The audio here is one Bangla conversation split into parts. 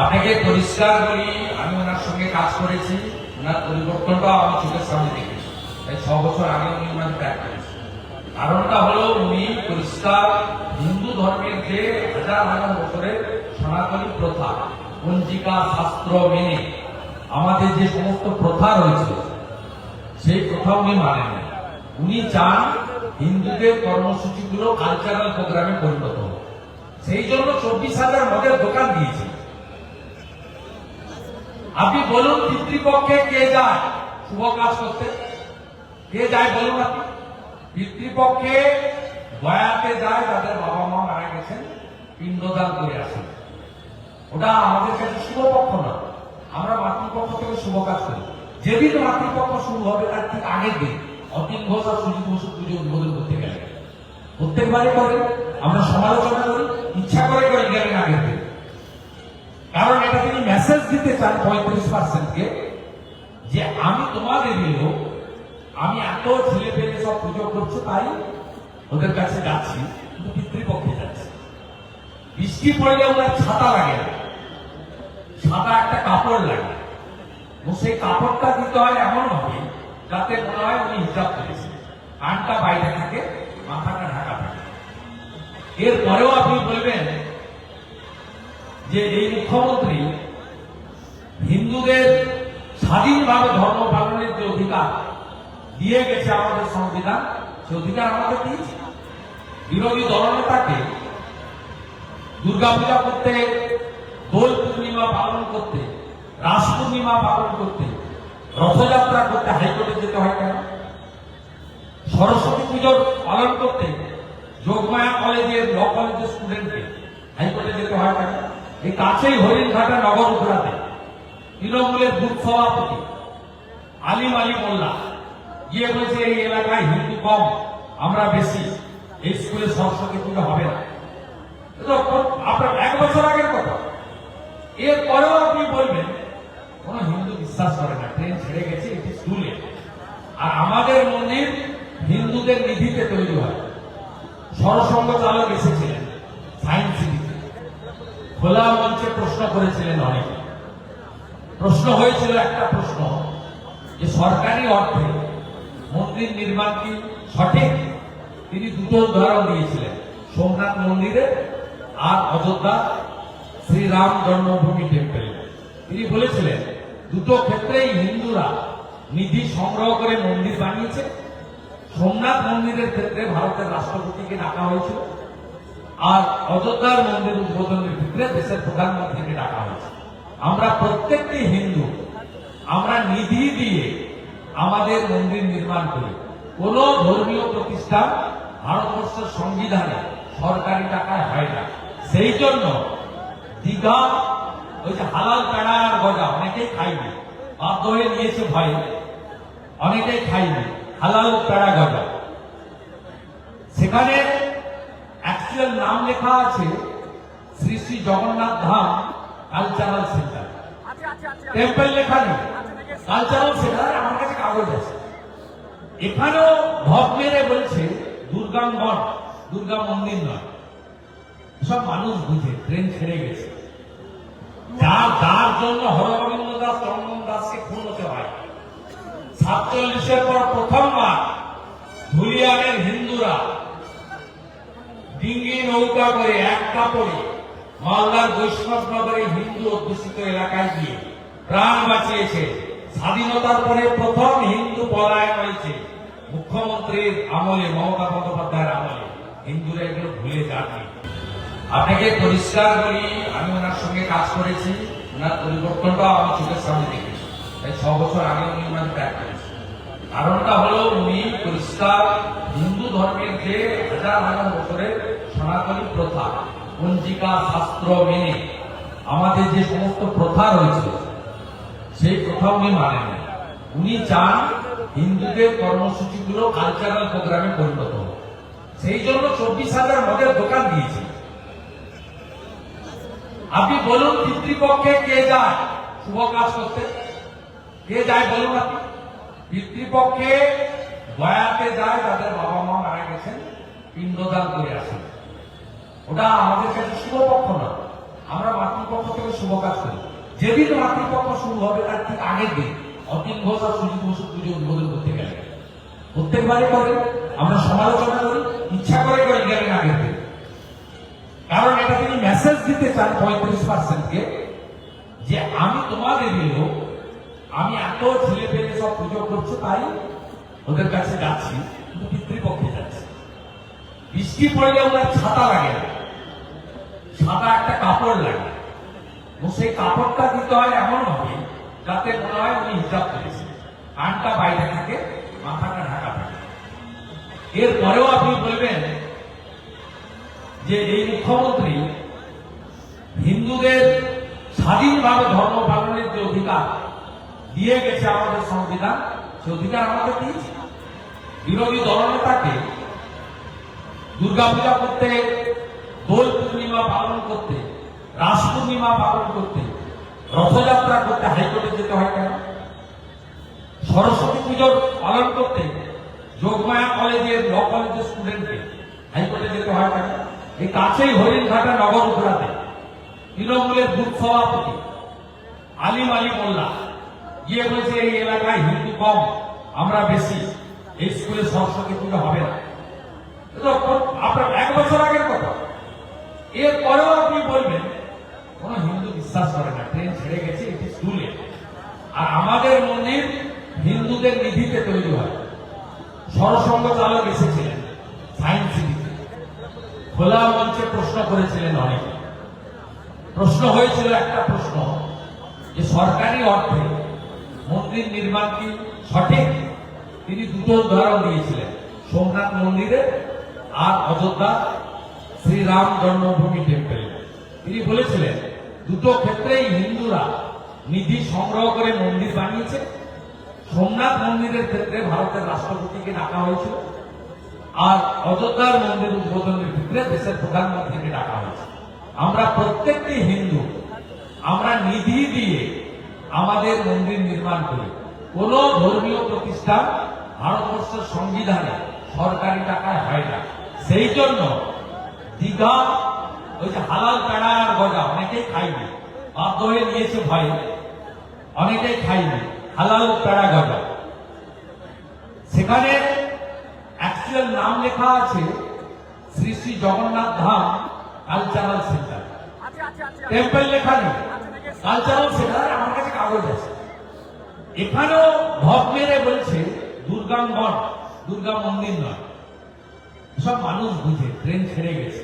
আপনাকে পরিষ্কার বলি, আমি ওনার সঙ্গে কাজ করেছি, ওনার পরিবর্তনটাও আমার চোখের সামনে দেখেছি। তাই 6 বছর আগে উনি ওনার ত্যাগ করেছেন। কারণটা হলো উনি পরিষ্কার হিন্দু ধর্মের যে হাজার হাজার বছরের সনাতনী প্রথা, পঞ্জিকা শাস্ত্র মেনে আমাদের যে সমস্ত প্রথা রয়েছে সেই প্রথা উনি মানেন। উনি চান হিন্দুদের কর্মসূচিগুলো কালচারাল প্রোগ্রামে পরিণত হোক। সেই জন্য 24,000 মদের দোকান দিয়েছে। আপনি বলুন পিতৃপক্ষে কে যায় শুভ কাজ করতে? কে যায় বলুন আপনি? পিতৃপক্ষে দয়াতে যায় যাদের বাবা মা মারা গেছেন, পিণ্ডদান করে আসেন। ওটা আমাদের কাছে শুভ পক্ষ না। আমরা মাতৃপক্ষ থেকে শুভ কাজ করি। যেদিন মাতৃপক্ষ শুরু হবে তার ঠিক আগের দিন অতীন ঘোষ আর সুজিত বসু পুজো উদ্বোধন করতে গেলে প্রত্যেকবারই করেন। আমরা সমালোচনা করি, ইচ্ছা করে গেলেন আগের দিন। কারণ এটা তিনি মেসেজ দিতে চান 35%কে যে আমি তোমাদের লোক, আমি এত ছেলে পেলে সব পুজো করছো তাই ওদের কাছে যাচ্ছি, কিন্তু পিতৃপক্ষে যাচ্ছি। বৃষ্টি পড়লে ওনার ছাতা লাগে না, সাদা একটা কাপড় লাগে, এবং সেই কাপড়টা দিতে হয় এমন ভাবে যাতে মনে হয় উনি হিসাব করেছেন। কানটা বাইরে থাকে, মাথাটা ঢাকা থাকে। এরপরেও আপনি বলবেন যে এই মুখ্যমন্ত্রী হিন্দুদের স্বাধীনভাবে ধর্ম পালনের যে অধিকার দিয়ে গেছে আমাদের সংবিধান, সে অধিকার আমাদের দিয়েছে। বিরোধী দলনেতাকে দুর্গাপূজা করতে, দোল পূর্ণিমা পালন করতে, রাস পূর্ণিমা পালন করতে, রথযাত্রা করতে হাইকোর্টে যেতে হয় কেন? সরস্বতী পুজোর পালন করতে যোগমায়া কলেজের, ল কলেজের স্টুডেন্টকে হাইকোর্টে যেতে হয় কেন? এই কাছেই হরিণঘাটা নগর উপরাতে তৃণমূলের বুথ সভাপতি আলিম আলী মোল্লা গিয়ে বলছে এই এলাকায় হিন্দু কম, আমরা বেশি, এই স্কুলে সরস্বতী পুজো হবে না। আপনার 1 বছর আগের কথা। এরপরেও আপনি বলবেন কোন হিন্দু বিশ্বাস করে না, ট্রেন ছেড়ে গেছে, এটি স্কুলে। আর আমাদের মন্দির হিন্দুদের নিধিতে তৈরি হয়। সরসংঘ চালক এসেছিলেন সায়েন্স সিটিতে, খোলা মঞ্চে প্রশ্ন করেছিলেন অনেকে। প্রশ্ন হয়েছিল একটা প্রশ্ন যে সরকারি অর্থে মন্দির নির্মাণ কি সঠিক? তিনি দুটো উদাহরণ দিয়েছিলেন, সোমনাথ মন্দিরের আর অযোধ্যা শ্রীরাম জন্মভূমি টেম্পল। তিনি বলেছিলেন দুটো ক্ষেত্রেই হিন্দুরা নিধি সংগ্রহ করে মন্দির বানিয়েছে। সোমনাথ মন্দিরের ক্ষেত্রে ভারতের রাষ্ট্রপতিকে ডাকা হয়েছিল, আর অযোধ্যার মন্দির উদ্বোধনের ক্ষেত্রে দেশের প্রধানমন্ত্রীকে ডাকা হয়েছে। আমরা প্রত্যেকটি হিন্দু আমরা নিধি দিয়ে আমাদের মন্দির নির্মাণ করি। কোন ধর্মীয় প্রতিষ্ঠান ভারতবর্ষের সংবিধানে সরকারি টাকায় হয় না। সেই জন্য দীঘা ওই যে হালাল পেড়া আর গজা অনেকেই খাইনি, বাধ্য হয়ে নিয়েছে ভয়, অনেকেই খাইনি হালাল পেড়া গজা। সেখানে অ্যাকচুয়াল নাম লেখা আছে Shri Shri Jagannath Dham cultural centre, temple লেখা নেই, কালচারাল সেন্টার। আমার কাছে কাগজ আছে। এখানেও ভব মেরে বলছে দুর্গাঙ্গন, দুর্গা মন্দির নয়। সব মানুষ বুঝে, ট্রেন ছেড়ে গেছে। যার জন্য হরগোবিন্দ দাস, চন্দন দাসকে খুন হতে হয়। 47-এর পর প্রথমবার ধুলিয়ানের হিন্দুরা ডিঙ্গি নৌকা করে এক কাপড়ে মালদার বৈষ্ণবনগরে হিন্দু অধ্যুষিত এলাকায় গিয়ে প্রাণ বাঁচিয়েছে। স্বাধীনতার পরে প্রথম হিন্দু পলায়ন হয়েছে মুখ্যমন্ত্রীর আমলে, মমতা বন্দ্যোপাধ্যায়ের আমলে। হিন্দুরা এগুলো ভুলে যাননি। আপনাকে পরিষ্কার বলি, আমি ওনার সঙ্গে কাজ করেছি, ওনার পরিবর্তনটাও আমার চোখের সামনে দেখেছি। তাই 6 বছর আগে উনি ওনার ত্যাগ করেছেন। কারণটা হলো উনি পরিষ্কার হিন্দু ধর্মের যে হাজার হাজার বছরের সনাতনী প্রথা, পঞ্জিকা শাস্ত্র মেনে আমাদের যে সমস্ত প্রথা রয়েছে সেই প্রথা উনি মানেন। উনি চান হিন্দুদের কর্মসূচিগুলো কালচারাল প্রোগ্রামে পরিণত হোক। সেই জন্য 24,000 মদের দোকান দিয়েছে। আপনি বলুন পিতৃপক্ষে কে যায় শুভ কাজ করতে? কে যায় বলুন আপনি? পিতৃপক্ষে দয়াতে যায় যাদের বাবা মা মারা গেছেন, পিণ্ডদান করে আসেন। ওটা আমাদের কাছে শুভ পক্ষ না। আমরা মাতৃপক্ষ থেকে শুভ কাজ করি। যেদিন মাতৃপক্ষ শুরু হবে তার ঠিক আগের দিন অতীন ঘোষ আর সুজিত বসুর পুজো উদ্বোধন করতে গেলে প্রত্যেকবারই করে, আমরা সমালোচনা করি, ইচ্ছা করে গেলেন আগের দিন। কারণ এটা তিনি মেসেজ দিতে চান 35%কে যে আমি তোমাদের লোক, আমি এত ছেলে পেলে সব পুজো করছো তাই ওদের কাছে যাচ্ছি, কিন্তু পিতৃপক্ষে যাচ্ছি। বৃষ্টি পড়লে ওনার ছাতা লাগে না, সাদা একটা কাপড় লাগে, এবং সেই কাপড়টা দিতে হয় এমন ভাবে যাতে মনে হয় উনি হিসাব করেছে, কানটা বাইরে থাকে, মাথাটা ঢাকা থাকে। এরপরেও আপনি বলবেন যে এই মুখ্যমন্ত্রী হিন্দুদের স্বাধীনভাবে ধর্ম পালনের যে অধিকার দিয়ে গেছে আমাদের সংবিধান, সে অধিকার আমাদের দিয়েছে। বিরোধী দলনেতাকে দুর্গাপূজা করতে, দোল পূর্ণিমা পালন করতে, রাস পূর্ণিমা পালন করতে, রথযাত্রা করতে হাইকোর্টে যেতে হয় কেন? সরস্বতী পুজোর পালন করতে যোগমায়া কলেজের, ল কলেজের স্টুডেন্টকে হাইকোর্টে যেতে হয় কেন? এই কাছেই হরিণঘাটা নগর উপরাতে তৃণমূলের বুথ সভাপতি আলিম আলী মোল্লা গিয়ে বলছে এই এলাকায় হিন্দু কম, আমরা বেশি, এই স্কুলে সরস্বতী পুজো হবে না। আপনার 1 বছর আগের কথা। এরপরেও আপনি বলবেন কোন হিন্দু বিশ্বাস করে না, ট্রেন ছেড়ে গেছে, এটি স্কুলে। আর আমাদের মন্দির হিন্দুদের নিধিতে তৈরি হয়। সরসংঘ চালক এসেছিলেন সায়েন্স সিটিতে, খোলা মঞ্চে প্রশ্ন করেছিলেন অনেকে। প্রশ্ন হয়েছিল একটা প্রশ্ন যে সরকারি অর্থে মন্দির নির্মাণ কি সঠিক? তিনি দুটো উদাহরণ দিয়েছিলেন, সোমনাথ মন্দিরে আর অযোধ্যা শ্রীরাম জন্মভূমি টেম্পল। তিনি বলেছিলেন দুটো ক্ষেত্রেই হিন্দুরা নিধি সংগ্রহ করে মন্দির বানিয়েছে। সোমনাথ মন্দিরের ক্ষেত্রে ভারতের রাষ্ট্রপতিকে ডাকা হয়েছিল, আর অযোধ্যার মন্দির উদ্বোধনের ক্ষেত্রে দেশের প্রধানমন্ত্রীকে ডাকা হয়েছে। আমরা প্রত্যেকটি হিন্দু, আমরা নিধি দিয়ে আমাদের মন্দির নির্মাণ করি। কোন ধর্মীয় প্রতিষ্ঠান ভারতবর্ষের সংবিধানে সরকারি টাকায় হয় না। সেই জন্য দীঘা ওই যে হালাল পেড়া আর গজা অনেকেই খাইনি, বাধ্য হয়ে নিয়েছে ভয়ে, অনেকেই খাইনি হালাল পেড়া গজা। সেখানে অ্যাকচুয়াল নাম লেখা আছে Shri Shri Jagannath Dham cultural centre, temple লেখা নেই, কালচারাল সেন্টার। আমার কাছে কাগজ আছে। এখানেও ভব মেরে বলছে দুর্গাঙ্গন, দুর্গা মন্দির নয়। সব মানুষ বুঝে, ট্রেন ছেড়ে গেছে।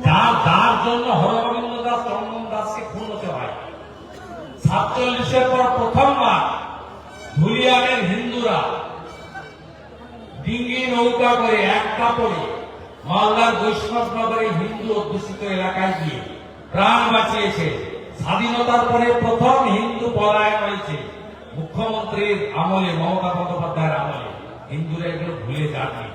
যার জন্য হরগোবিন্দ দাস, চন্দন দাসকে খুন হতে হয়। 47-এর পর প্রথমবার ধুলিয়ানের হিন্দুরা ডিঙ্গি নৌকা করে এক কাপড়ে মালদার বৈষ্ণবনগরে হিন্দু অধ্যুষিত এলাকায় গিয়ে প্রাণ বাঁচিয়েছে। স্বাধীনতার পরে প্রথম হিন্দু পলায়ন হয়েছে মুখ্যমন্ত্রীর আমলে, মমতা বন্দ্যোপাধ্যায়ের আমলে। হিন্দুরা এগুলো ভুলে যাননি।